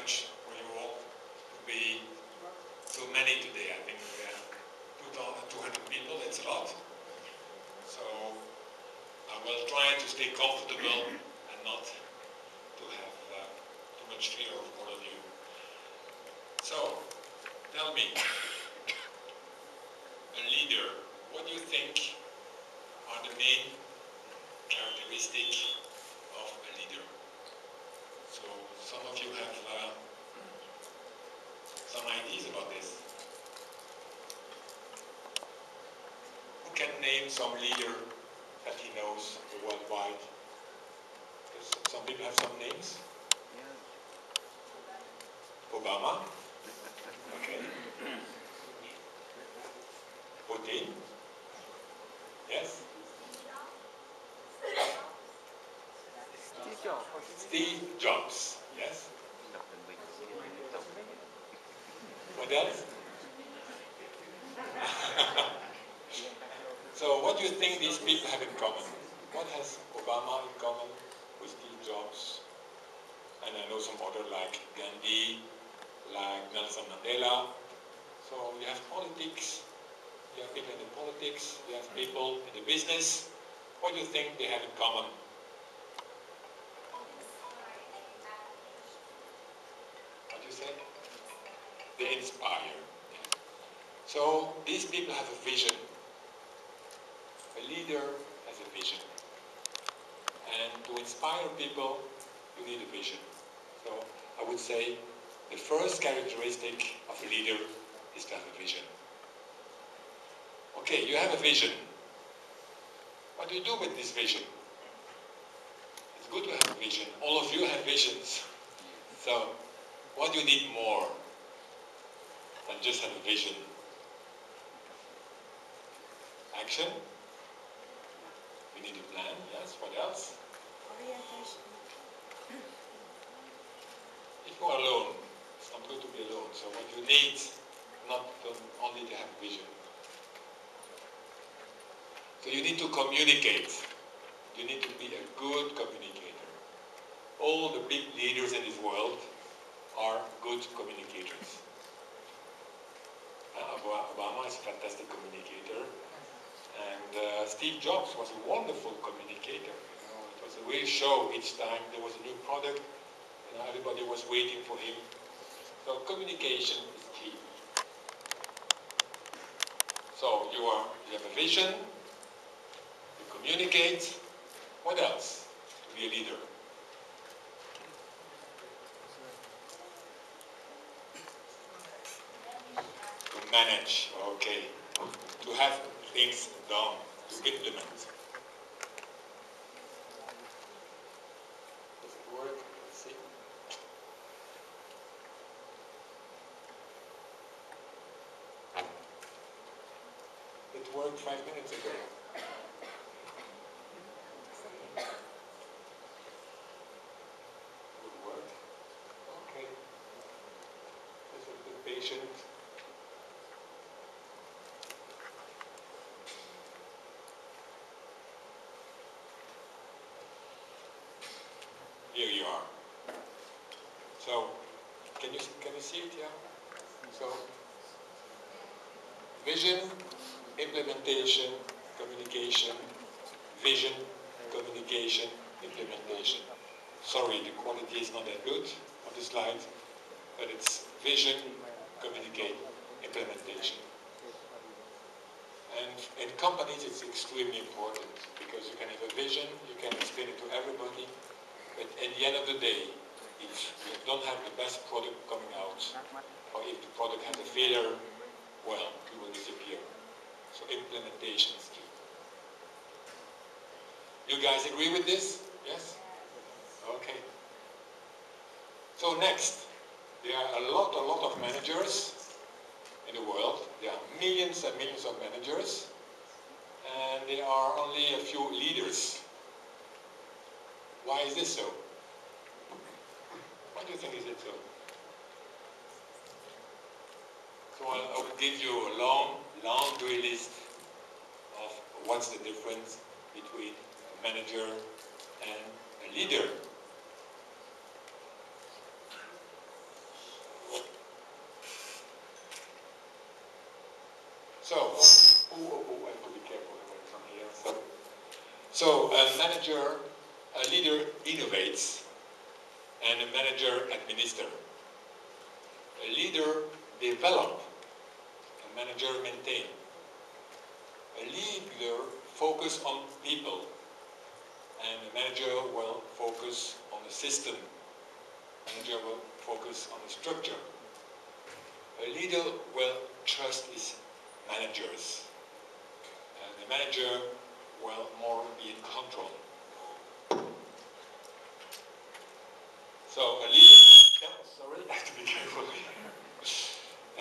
much for you all to be so many today. I think we have 200 people, that's a lot. So I will try to stay comfortable and not to have too much fear of all of you. So, tell me, a leader, what do you think are the main characteristics of a leader? So, some of you have some ideas about this. Who can name some leader that he knows worldwide? Some people have some names. Obama. Okay. Putin. Yes. Steve Jobs. Yes. What else? So what do you think these people have in common? What has Obama in common with Steve Jobs? And I know some other like Gandhi, like Nelson Mandela. So you have politics, you have people in the politics, you have people in the business. What do you think they have in common? What do you say? They inspire. So these people have a vision. A leader has a vision. And to inspire people, you need a vision. So I would say the first characteristic of a leader is to have a vision. Okay, you have a vision. What do you do with this vision? It's good to have a vision. All of you have visions. So what do you need more than just have a vision? Action. We need a plan, yes. What else? Orientation. If you are alone, it's not good to be alone. So what you need, not only to have a vision. So you need to communicate. You need to be a good communicator. All the big leaders in this world are good communicators. Obama is a fantastic communicator. And Steve Jobs was a wonderful communicator. You know, it was a real show each time there was a new product. You know, everybody was waiting for him. So communication is key. So you have a vision, you communicate. What else to be a leader? To manage, okay. To have things done, to implement. Does it work? Let's see. It worked 5 minutes ago. Would work. Okay. Just a bit patient. Here you are. So, can you see it? Yeah. So, vision, implementation, communication, vision, communication, implementation. Sorry, the quality is not that good on the slide, but it's vision, communicate, implementation. And in companies, it's extremely important because you can have a vision, you can explain it to everybody, but at the end of the day, if you don't have the best product coming out, or if the product has a failure, well, it will disappear. So implementation is key. You guys agree with this? Yes? Okay. So next, there are a lot of managers in the world. There are millions and millions of managers, and there are only a few leaders. Why is this so? Why do you think is it so? So I will give you a laundry list of what's the difference between a manager and a leader. So, I have to be careful from here. So a leader innovates, and a manager administers. A leader develops, a manager maintains. A leader focuses on people, and a manager will focus on the system. A manager will focus on the structure. A leader will trust his managers, and the manager will more be in control. So a leader, sorry, I have to be careful.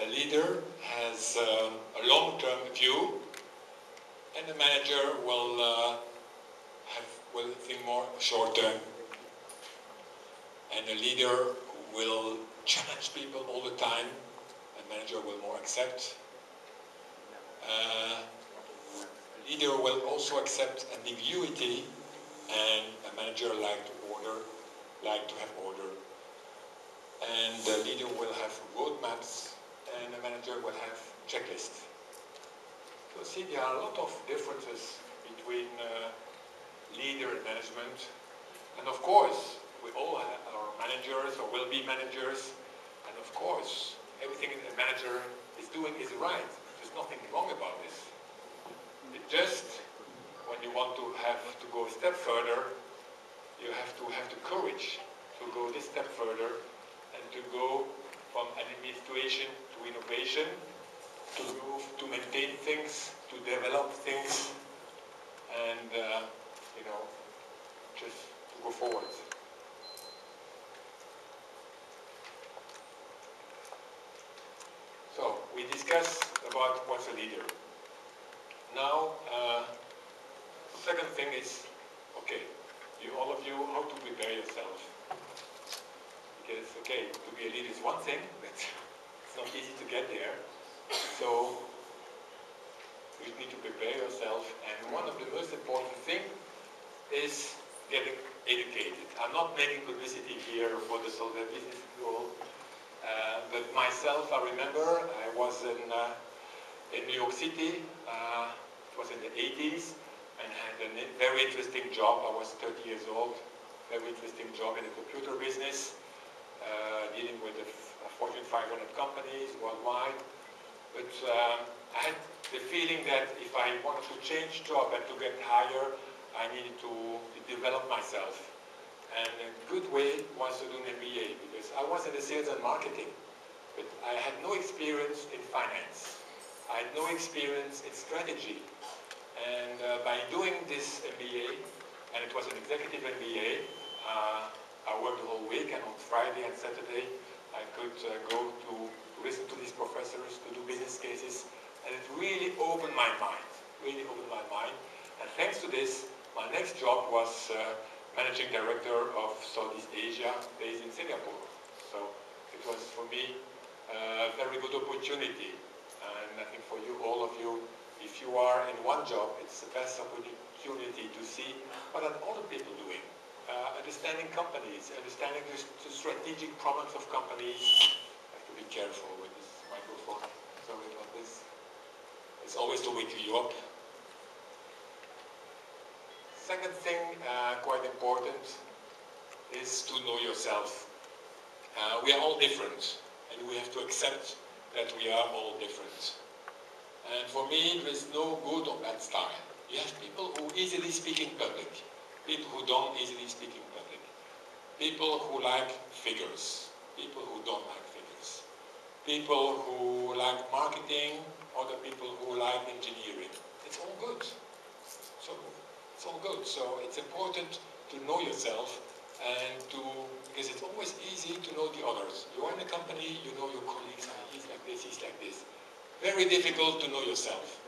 A leader has a long-term view, and the manager will think more short-term. And a leader will challenge people all the time. A manager will more accept. A leader will also accept ambiguity, and a manager like to have order. And the leader will have roadmaps, and the manager will have checklists. So see, there are a lot of differences between leader and management. And of course, we all are managers or will be managers. And of course, everything a manager is doing is right. There's nothing wrong about this. It just, when you want to go a step further, you have to have the courage to go this step further and to go from administration to innovation, to move, to maintain things, to develop things, and just to go forward. So we discussed about what's a leader. Now, the second thing is, okay, all of you, how to prepare yourself. Because, okay, to be a leader is one thing, but it's not easy to get there. So you need to prepare yourself, and one of the most important things is getting educated. I'm not making publicity here for the Solvay Business School, but myself, I remember I was in New York City. It was in the 80s, and had a very interesting job. I was 30 years old. Very interesting job in the computer business, dealing with the Fortune 500 companies worldwide. But I had the feeling that if I wanted to change job and to get higher, I needed to develop myself. And a good way was to do an MBA, because I was in the sales and marketing, but I had no experience in finance. I had no experience in strategy. And by doing this MBA, and it was an executive MBA, I worked the whole week, and on Friday and Saturday, I could go to listen to these professors, to do business cases, and it really opened my mind, And thanks to this, my next job was Managing Director of Southeast Asia, based in Singapore. So it was, for me, a very good opportunity. And I think for you, all of you, if you are in one job, it's the best opportunity to see what are other people doing. Understanding companies, understanding the strategic problems of companies. I have to be careful with this microphone. Sorry about this. It's always to wake you up. Second thing, quite important, is to know yourself. We are all different, and we have to accept that we are all different. And for me, there is no good or bad style. You have people who easily speak in public, people who don't easily speak in public, people who like figures, people who don't like figures, people who like marketing, other people who like engineering. It's all good. So it's all good. So it's important to know yourself, and because it's always easy to know the others. You are in a company, you know your colleagues, he's like this, he's like this. Very difficult to know yourself.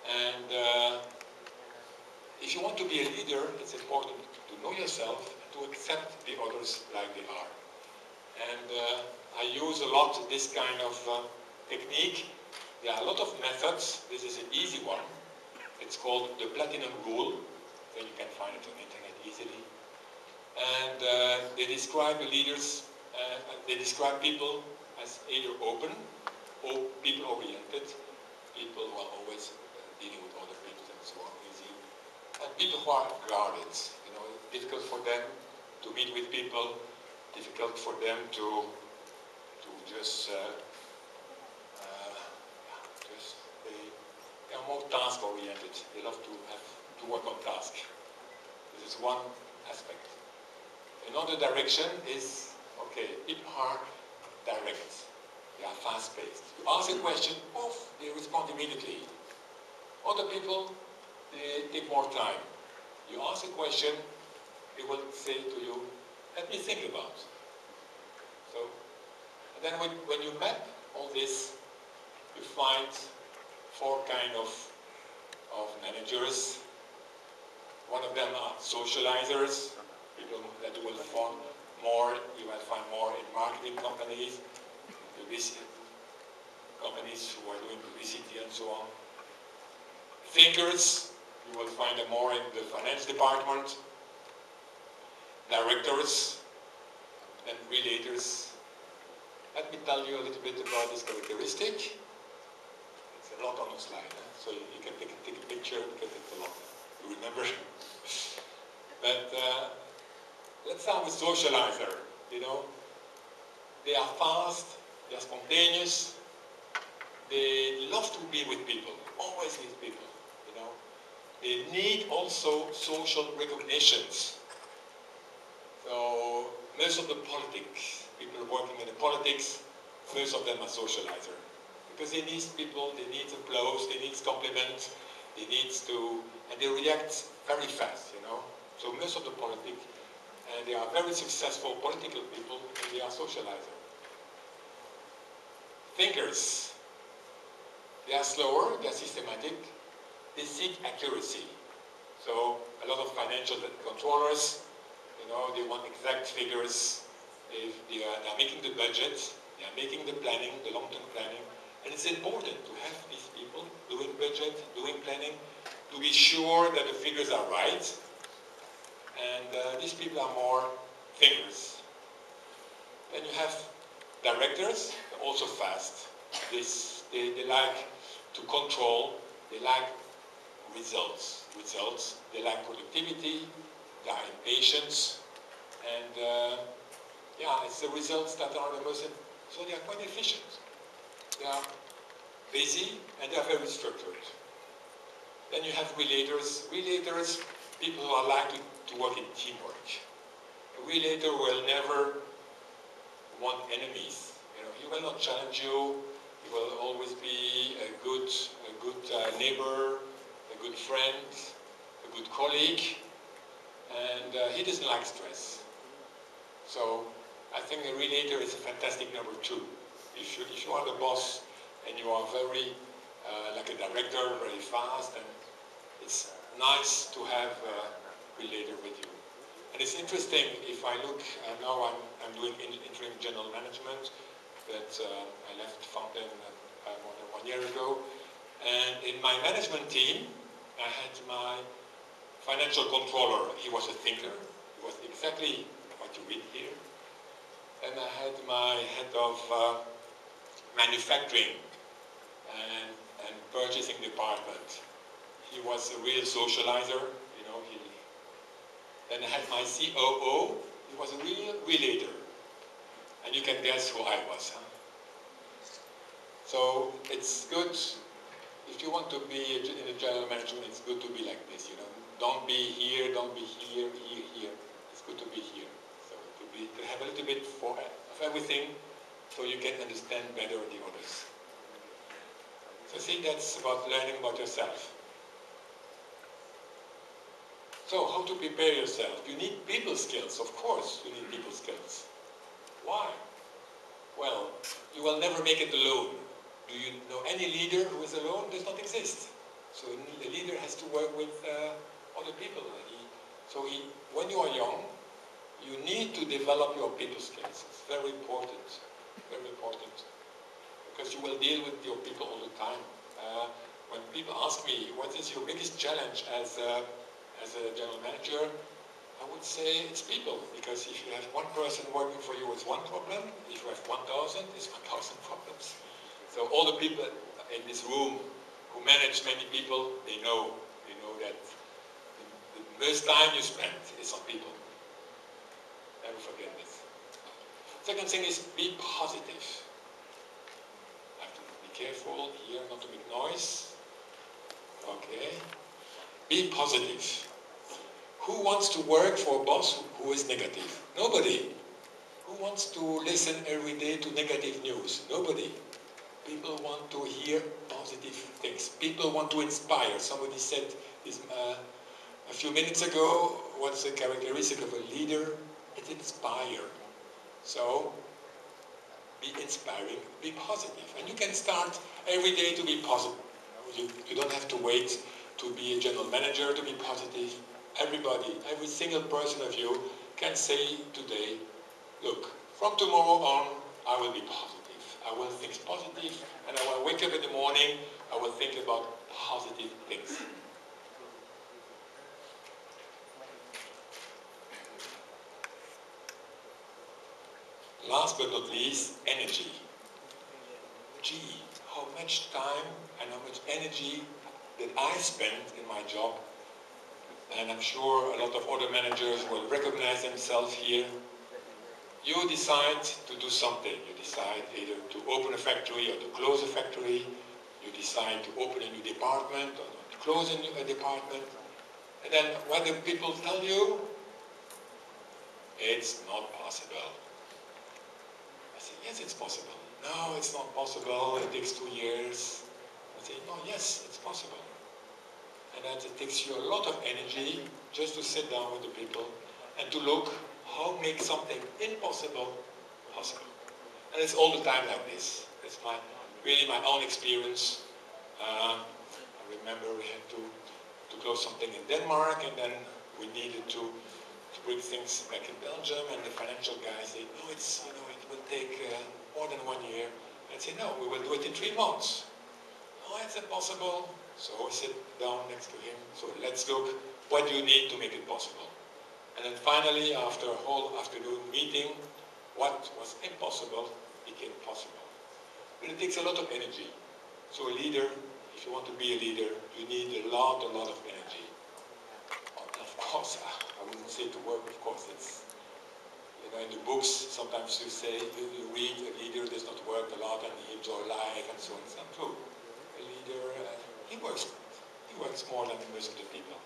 And if you want to be a leader, it's important to know yourself and to accept the others like they are. And I use a lot this kind of technique. There are a lot of methods. This is an easy one. It's called the Platinum Rule. So you can find it on the internet easily. And they describe the leaders, they describe people as either open or people-oriented, people who are always dealing with other people and so on, easy. And people who are guarded, you know, difficult for them to meet with people, difficult for them to just they are more task oriented. They love to work on task. This is one aspect. Another direction is, okay, people are direct. They are fast-paced. You ask a question, poof, they respond immediately. Other people, they take more time. You ask a question, they will say to you, let me think about. So, and then when you map all this, you find four kinds of managers. One of them are socializers, people that you will find more, in marketing companies, companies who are doing publicity and so on. Thinkers, you will find them more in the finance department. Directors and relators. Let me tell you a little bit about this characteristic. It's a lot on the slide, so you can take a picture because it's a lot to remember. But let's start with socializer. You know, they are fast, they are spontaneous, they love to be with people, always with people. You know, they need also social recognitions. So most of the politics, people working in the politics, most of them are socializer. Because they need people, they need applause, they need compliments, they need to, and they react very fast, you know. So most of the politics, and they are very successful political people, and they are socializer. Thinkers, they are slower, they are systematic, they seek accuracy. So a lot of financial controllers, you know, they want exact figures. They are making the budget, they are making the planning, the long-term planning. And it's important to have these people doing budget, doing planning, to be sure that the figures are right. And these people are more thinkers. Then you have directors, they're also fast. They like to control, they like results. They like productivity, they are impatient, and yeah, it's the results that are the most, so they are quite efficient. They are busy and they are very structured. Then you have relators. Relators, people who are likely to work in teamwork. A relator will never want enemies. You know, he will not challenge you. He will always be a good neighbor, a good friend, a good colleague, and he doesn't like stress. So I think a relator is a fantastic number two. If you are the boss and you are very like a director, very fast, and it's nice to have a relator with you. And it's interesting, if I look, now I'm doing interim general management, that I left Fountain more than 1 year ago. And in my management team, I had my financial controller. He was a thinker. He was exactly what you read here. And I had my head of manufacturing and purchasing department. He was a real socializer, you know. Then I had my COO. He was a real relator. And you can guess who I was. Huh? So it's good, if you want to be in the general management, it's good to be like this, you know. Don't be here, don't be here, here, here. It's good to be here. So to have a little bit of everything, so you can understand better the others. So see, that's about learning about yourself. So how to prepare yourself? You need people skills, of course you need people skills. Why? Well, you will never make it alone. Do you know any leader who is alone? Does not exist. So the leader has to work with other people. When you are young, you need to develop your people skills. It's very important, because you will deal with your people all the time. When people ask me, what is your biggest challenge as a general manager, I would say it's people, because if you have one person working for you, it's one problem. If you have 1,000, it's 1,000 problems. So all the people in this room who manage many people, they know that the most time you spend is on people. Never forget this. Second thing is be positive. I have to be careful here not to make noise. Okay. Be positive. Who wants to work for a boss who is negative? Nobody. Who wants to listen every day to negative news? Nobody. People want to hear positive things. People want to inspire. Somebody said this a few minutes ago, what's the characteristic of a leader? It's inspire. So, be inspiring, be positive. And you can start every day to be positive. You don't have to wait to be a general manager to be positive. Everybody, every single person of you can say today, look, from tomorrow on, I will be positive. I will think positive, and I will wake up in the morning, I will think about positive things. Last but not least, energy. Gee, how much time and how much energy that I spend in my job, and I'm sure a lot of other managers will recognize themselves here. You decide to do something. You decide either to open a factory or to close a factory. You decide to open a new department or to close a department. And then what do people tell you? It's not possible. I say, yes, it's possible. No, it's not possible. It takes 2 years. I say, no, yes, it's possible. And that it takes you a lot of energy just to sit down with the people and to look how make something impossible possible. And it's all the time like this. It's really my own experience. I remember we had to close something in Denmark, and then we needed to bring things back in Belgium, and the financial guys said, no, it will take more than 1 year. And I said, no, we will do it in 3 months. Oh, it's impossible. So I sit down next to him. So let's look, what do you need to make it possible? And then finally, after a whole afternoon meeting, what was impossible became possible. But it takes a lot of energy. So a leader, if you want to be a leader, you need a lot of energy. Of course, I wouldn't say to work, of course, it's, in the books, sometimes you say, you read, a leader does not work a lot and he enjoys life and so on. It's not true. A leader, he works more than most of the people.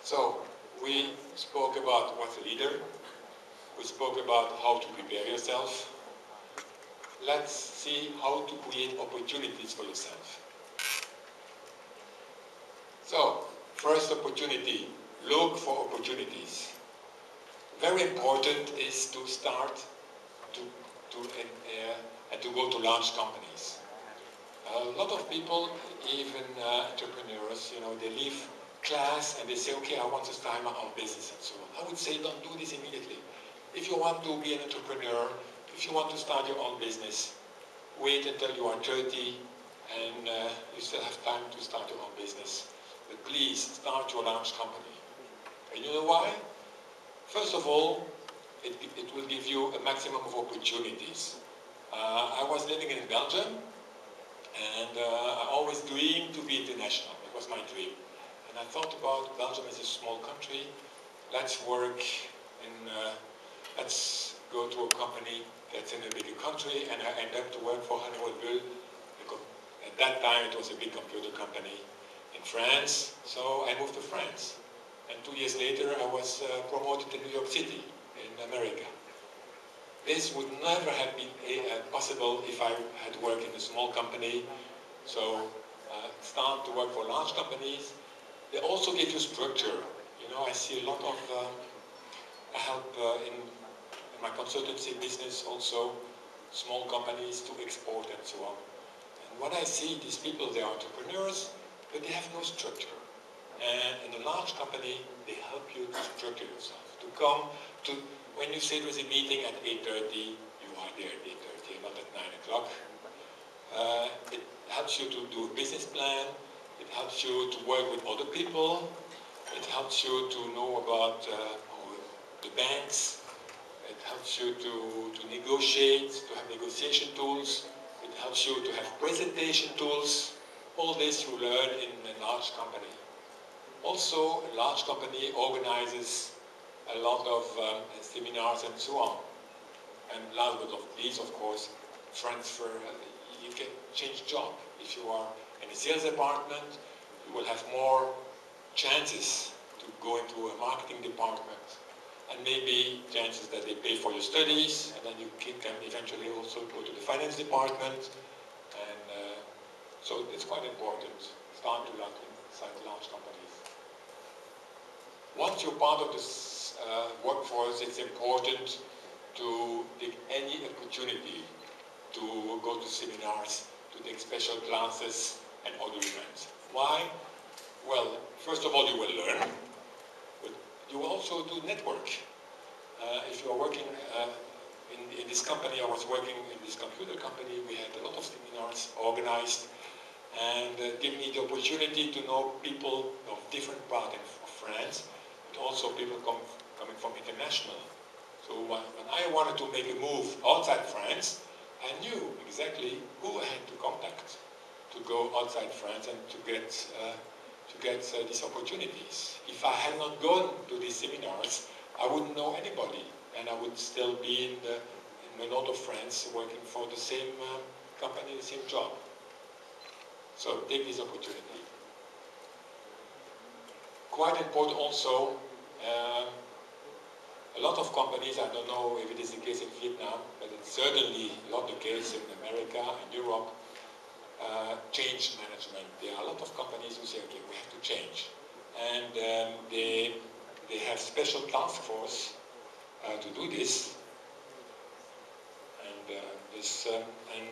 So, we spoke about what's a leader. We spoke about how to prepare yourself. Let's see how to create opportunities for yourself. So, first opportunity, look for opportunities. Very important is to start to go to large companies. A lot of people, even entrepreneurs, they leave class and they say, okay, I want to start my own business and so on. I would say don't do this immediately. If you want to be an entrepreneur, if you want to start your own business, wait until you are 30 and you still have time to start your own business. But please start your large company. And you know why? First of all, it will give you a maximum of opportunities. I was living in Belgium, and I always dreamed to be international. It was my dream. And I thought about Belgium as a small country. Let's work let's go to a company that's in a bigger country, and I ended up to work for Hanoi. At that time, it was a big computer company in France, so I moved to France. And 2 years later, I was promoted to New York City in America. This would never have been possible if I had worked in a small company. So start to work for large companies. They also give you structure. I see a lot of help in my consultancy business also, small companies to export and so on. And what I see, these people, they are entrepreneurs, but they have no structure. And in a large company, they help you to structure yourself, to come to, when you say there's a meeting at 8:30, you are there at 8:30, not at 9 o'clock. It helps you to do a business plan, it helps you to work with other people, it helps you to know about the banks, It helps you to negotiate, to have negotiation tools. It helps you to have presentation tools. All this you learn in a large company. Also, a large company organizes a lot of seminars and so on. And last but not least, of course, transfer. You can change job. If you are in a sales department, you will have more chances to go into a marketing department, and maybe chances that they pay for your studies, and then you can eventually also go to the finance department. And so it's quite important. Start to learn inside large companies. Once you're part of this workforce, it's important to take any opportunity to go to seminars, to take special classes and other events. Why? Well, first of all, you will learn, but you will also do network. If you are working in this company, I was working in this computer company, we had a lot of seminars organized, and give me the opportunity to know people of different parts of France, but also people coming from international. So when I wanted to make a move outside France, I knew exactly who I had to contact to go outside France and to get these opportunities. If I had not gone to these seminars, I wouldn't know anybody, and I would still be in the north of France working for the same company, the same job. So take this opportunity. Quite important also, a lot of companies, I don't know if it is the case in Vietnam, but it's certainly not the case in America and Europe, change management. There are a lot of companies who say, okay, we have to change. And they have special task force to do this. And and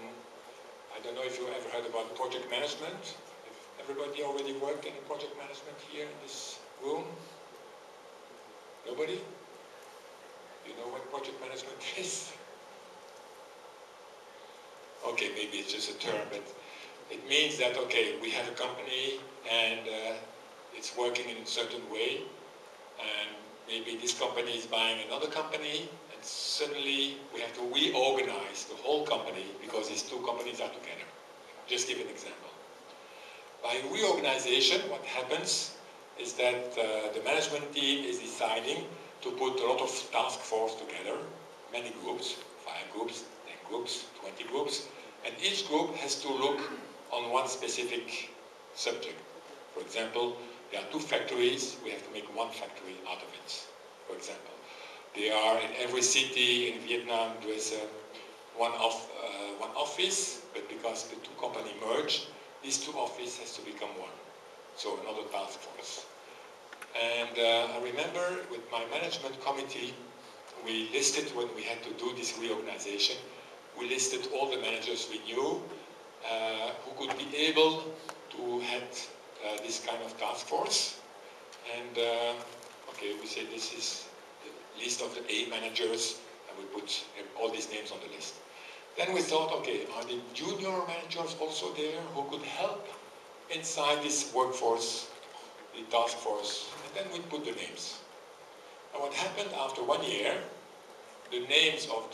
I don't know if you ever heard about project management. If everybody already worked in project management here in this room? Nobody? You know what project management is? Okay, maybe it's just a term, but it means that, okay, we have a company and it's working in a certain way, and maybe this company is buying another company, and suddenly we have to reorganize the whole company because these two companies are together. Just give an example. By reorganization, what happens is that the management team is deciding to put a lot of task force together, many groups, 5 groups, 10 groups, 20 groups, and each group has to look on one specific subject. For example, there are 2 factories, we have to make 1 factory out of it, for example. There are in every city in Vietnam, there is one office, but because the 2 companies merge, these 2 offices has to become 1. So another task force. And I remember with my management committee, we listed, when we had to do this reorganization, we listed all the managers we knew who could be able to head this kind of task force. And okay, we say this is the list of the A managers, and we put all these names on the list. Then we thought, okay, are the junior managers also there who could help inside this workforce, the task force? And then we put the names. And what happened after 1 year, the names of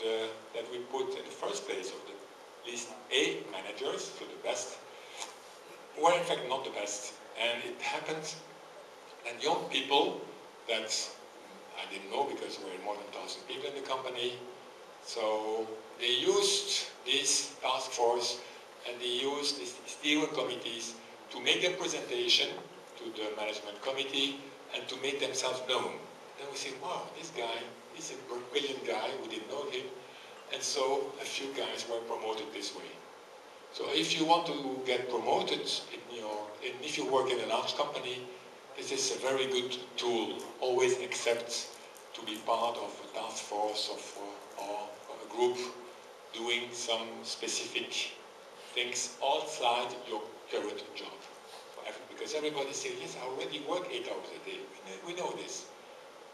that we put in the first place of the list A managers, so the best, were in fact not the best. And it happened that young people that I didn't know, because there were more than 1,000 people in the company, so they used this task force and they used these steering committees to make a presentation to the management committee and to make themselves known. Then we say, wow, this guy is a brilliant guy, we didn't know him. And so a few guys were promoted this way. So if you want to get promoted if you work in a large company, this is a very good tool. Always accept to be part of a task force or a group doing some specific things outside your current job. Because everybody says, yes, I already work 8 hours a day. We know this.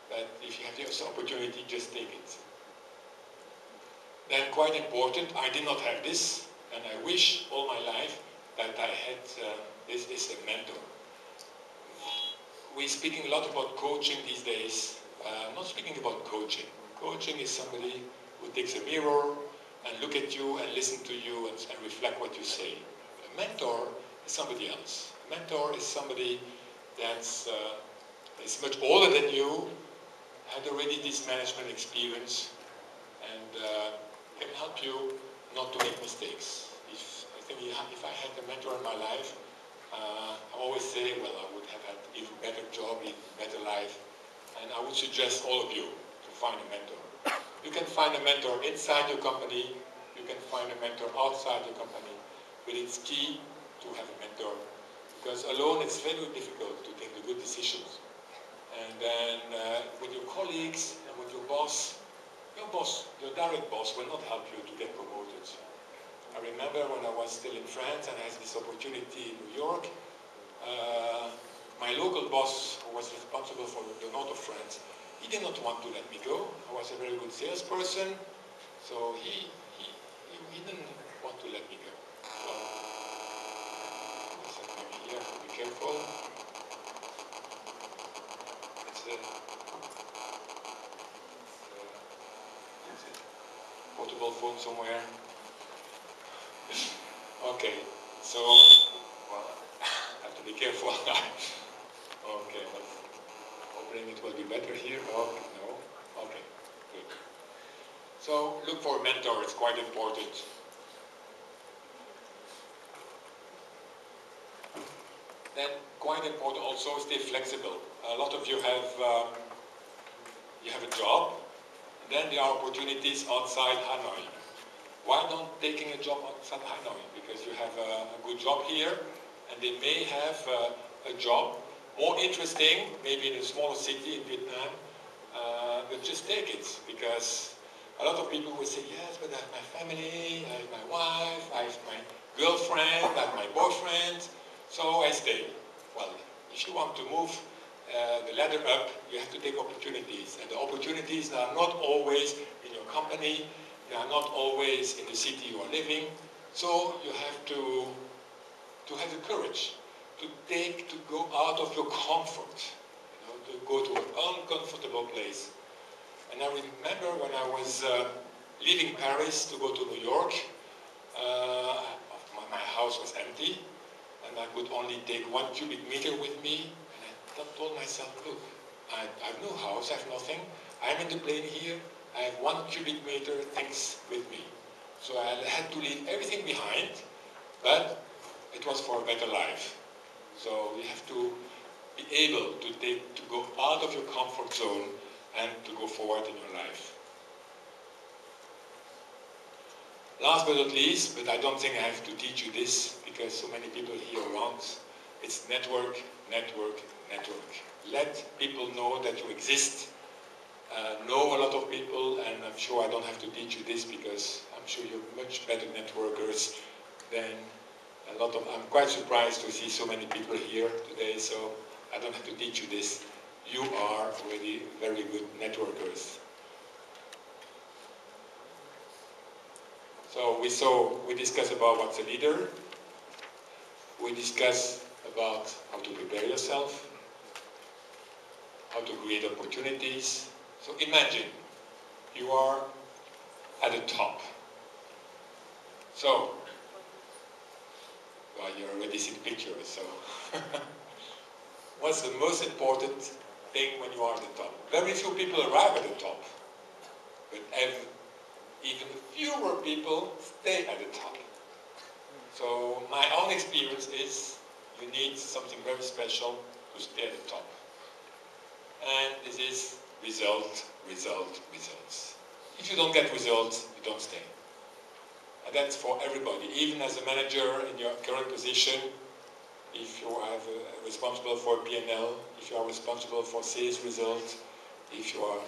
But if you have this opportunity, just take it. Then quite important, I did not have this, and I wish all my life that I had this a mentor. We're speaking a lot about coaching these days. I'm not speaking about coaching. Coaching is somebody who takes a mirror and look at you and listen to you and reflect what you say. A mentor is somebody else. A mentor is somebody that's is much older than you, had already this management experience, and can help you not to make mistakes. I think if I had a mentor in my life, I always say, well, I would have had even better job, even better life, and I would suggest all of you to find a mentor. You can find a mentor inside your company, you can find a mentor outside your company, but it's key to have a mentor, because alone it's very difficult to take the good decisions. And then with your colleagues and with your boss, your direct boss will not help you to get promoted. I remember when I was still in France and I had this opportunity in New York, my local boss, who was responsible for the north of France, he did not want to let me go. I was a very good salesperson, so he didn't want to let me go. So, maybe here, be careful. Portable phone somewhere. Okay, so, well, I have to be careful. Okay, hoping it will be better here. Oh, no. Okay, good. So, look for a mentor, it's quite important. Then, quite important also, stay flexible. A lot of you have a job, and then there are opportunities outside Hanoi. Why not taking a job outside Hanoi? Because you have a good job here, and they may have a job more interesting, maybe in a smaller city in Vietnam, but just take it, because a lot of people will say, yes, but I have my family, I have my wife, I have my girlfriend, I have my boyfriend, so I stay. Well, if you want to move the ladder up, you have to take opportunities, and the opportunities are not always in your company, they are not always in the city you are living, so you have to have the courage to go out of your comfort, to go to an uncomfortable place. And I remember when I was leaving Paris to go to New York, my house was empty, and I could only take 1 cubic meter with me, and I told myself, look, I have no house, I have nothing, I'm in the plane here, I have 1 cubic meter things with me. So I had to leave everything behind, but it was for a better life. So you have to be able to go out of your comfort zone and to go forward in your life. Last but not least, but I don't think I have to teach you this because so many people here around, it's network, network, network. Let people know that you exist. Know a lot of people, and I'm sure I don't have to teach you this because I'm sure you're much better networkers than a lot of, I'm quite surprised to see so many people here today, so I don't have to teach you this. You are already very good networkers. So we discussed about what's a leader. We discussed about how to prepare yourself, how to create opportunities. So imagine you are at the top. So, well, you already see the picture, so what's the most important thing when you are at the top? Very few people arrive at the top, but even fewer people stay at the top. So my own experience is you need something very special to stay at the top. And this is result, result, results. If you don't get results, you don't stay. And that's for everybody. Even as a manager in your current position, if you are responsible for P&L, if you are responsible for sales results, if you are,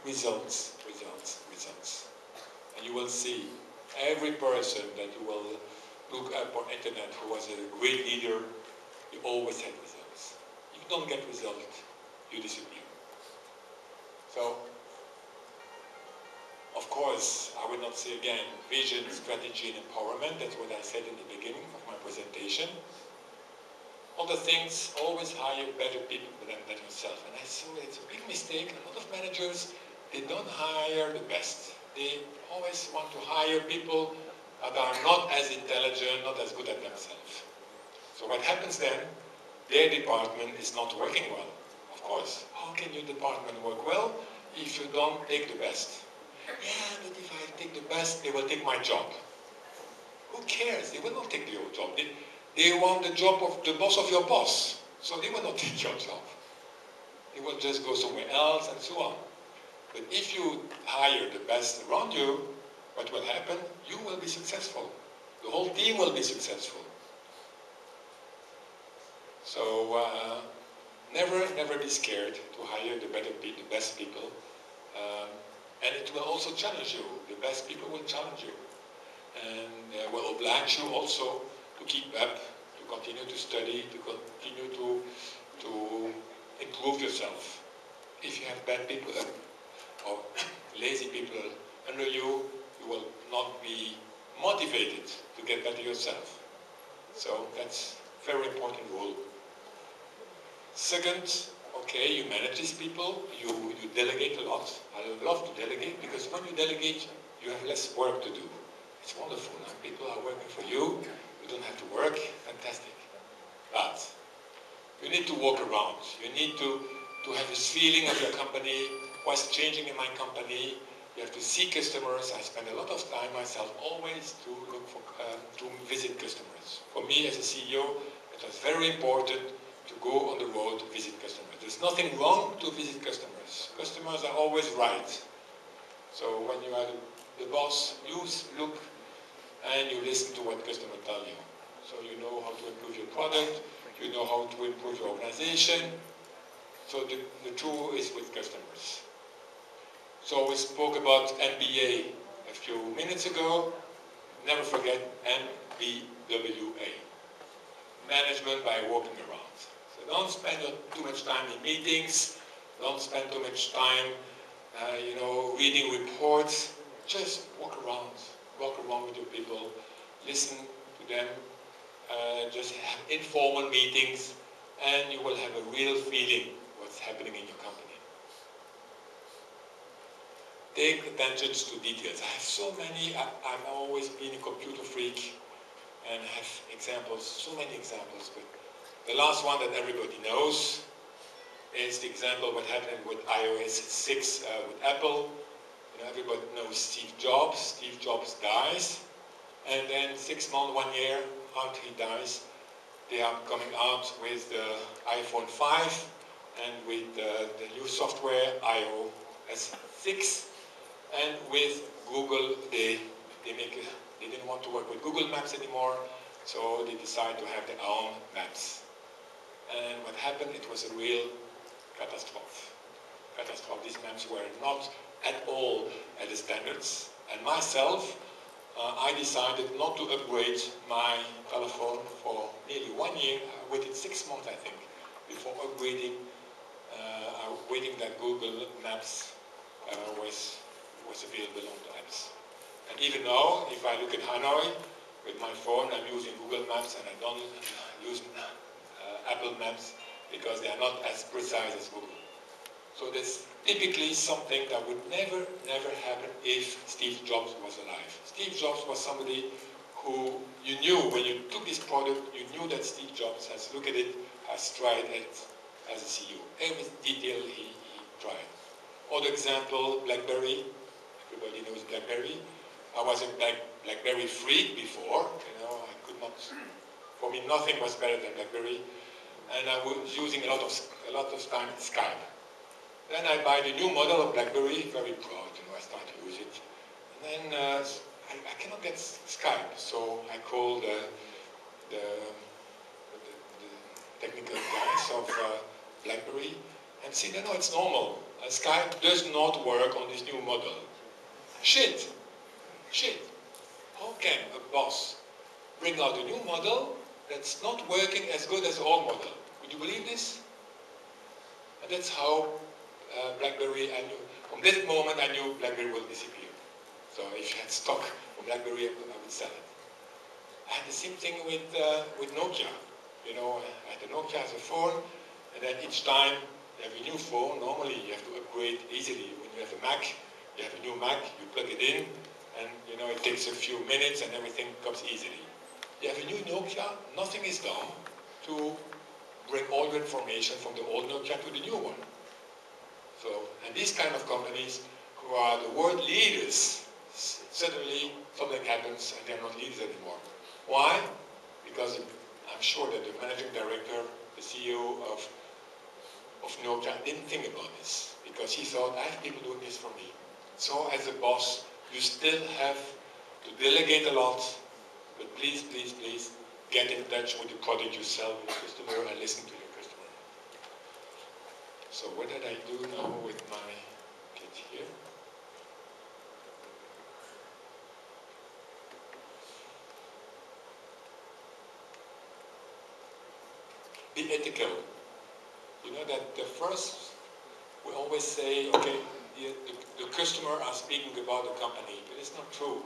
results, results, results. And you will see every person that you will look up on internet who was a great leader, you always had results. If you don't get results, you disappear. So, of course, I will not say again, vision, strategy, and empowerment. That's what I said in the beginning of my presentation. Other things, always hire better people than yourself. And I saw it's a big mistake. A lot of managers, they don't hire the best. They always want to hire people that are not as intelligent, not as good at themselves. So what happens then? Their department is not working well, of course. How can your department work well if you don't take the best? Yeah, but if I take the best, they will take my job. Who cares? They will not take your job. They want the job of the boss of your boss. So they will not take your job. They will just go somewhere else and so on. But if you hire the best around you, what will happen? You will be successful. The whole team will be successful. So never be scared to hire the best people. And it will also challenge you. The best people will challenge you. And will oblige you also to keep up, to continue to study, to continue to improve yourself. If you have bad people or lazy people under you, you will not be motivated to get better yourself. So that's a very important rule. Second, okay, you manage these people, you delegate a lot. I love to delegate because when you delegate, you have less work to do. It's wonderful. Now people are working for you, you don't have to work, fantastic. But you need to walk around. You need to have this feeling of your company, what's changing in my company. You have to see customers. I spend a lot of time myself always to look for, to visit customers. For me as a CEO, it was very important to go on the road to visit customers. There's nothing wrong to visit customers. Customers are always right. So when you are the boss, you look and you listen to what customers tell you. So you know how to improve your product, you know how to improve your organization. So the truth is with customers. So we spoke about MBA a few minutes ago. Never forget MBWA. Management by walking around. So don't spend too much time in meetings. Don't spend too much time, reading reports. Just walk around. Walk around with your people. Listen to them. Just have informal meetings, and you will have a real feeling what's happening in your company. Take attention to details. I have so many. I've always been a computer freak and have examples, so many examples. But the last one that everybody knows is the example what happened with iOS 6 with Apple. Everybody knows Steve Jobs. Steve Jobs dies, and then 6 months, 1 year after he dies, they are coming out with the iPhone 5 and with the new software iOS 6, and with Google they didn't want to work with Google Maps anymore, so they decided to have their own maps. And what happened? It was a real catastrophe. These maps were not at all at the standards. And myself, I decided not to upgrade my telephone for nearly 1 year. I waited 6 months, I think, before upgrading. Waiting that Google Maps was available on the apps. And even now, if I look at Hanoi with my phone, I'm using Google Maps and I don't use Apple Maps because they are not as precise as Google. So that's typically something that would never happen if Steve Jobs was alive. Steve Jobs was somebody who you knew when you took this product, you knew that Steve Jobs has looked at it, has tried it as a CEO. Every detail he tried. Other example, BlackBerry. Everybody knows BlackBerry. I was a BlackBerry freak before. I could not. For me, nothing was better than BlackBerry, and I was using a lot of time Skype. Then I buy the new model of BlackBerry, very proud, I start to use it. And then I cannot get Skype, so I call the technical guys of BlackBerry and say, no, it's normal. Skype does not work on this new model. Shit. How can a boss bring out a new model that's not working as good as the old model? Would you believe this? And that's how BlackBerry, I knew, from this moment I knew BlackBerry will disappear. So if you had stock from BlackBerry, I would sell it. I had the same thing with Nokia. I had the Nokia as a phone, and then each time You have a new phone, normally you have to upgrade easily. When you have a Mac, you have a new Mac, you plug it in, and you know it takes a few minutes and everything comes easily. You have a new Nokia, nothing is done to bring all the information from the old Nokia to the new one. So, and these kind of companies who are the world leaders, suddenly something happens and they're not leaders anymore. Why? Because I'm sure that the managing director, the CEO of Nokia didn't think about this, because he thought, I have people doing this for me. So as a boss, you still have to delegate a lot, but please, please, please, get in touch with the product you sell with the customer and listen to your customer. So what did I do now with my kid here? Be ethical. You know that the first, we always say, okay, the customer are speaking about the company, but it's not true.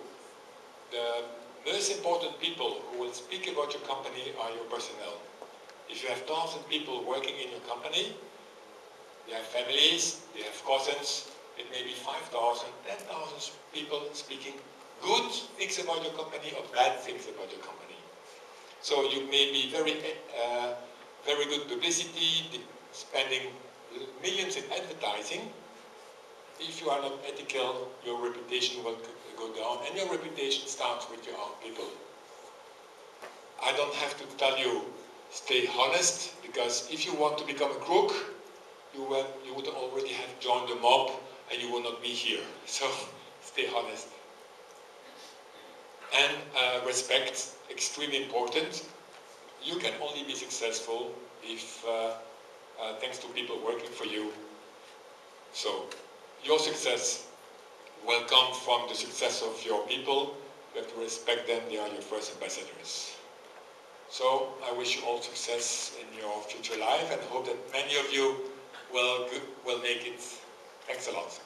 The most important people who will speak about your company are your personnel. If you have 1,000 people working in your company, they have families, they have cousins, it may be 5,000, 10,000 people speaking good things about your company or bad things about your company. So you may be very good publicity, spending millions in advertising. If you are not ethical, your reputation will go down, and your reputation starts with your own people. I don't have to tell you, stay honest, because if you want to become a crook, you would already have joined the mob and you will not be here. So stay honest. And respect, extremely important. You can only be successful if, thanks to people working for you. So your success will come from the success of your people. You have to respect them, they are your first ambassadors. So I wish you all success in your future life and hope that many of you will make it. Thanks a lot.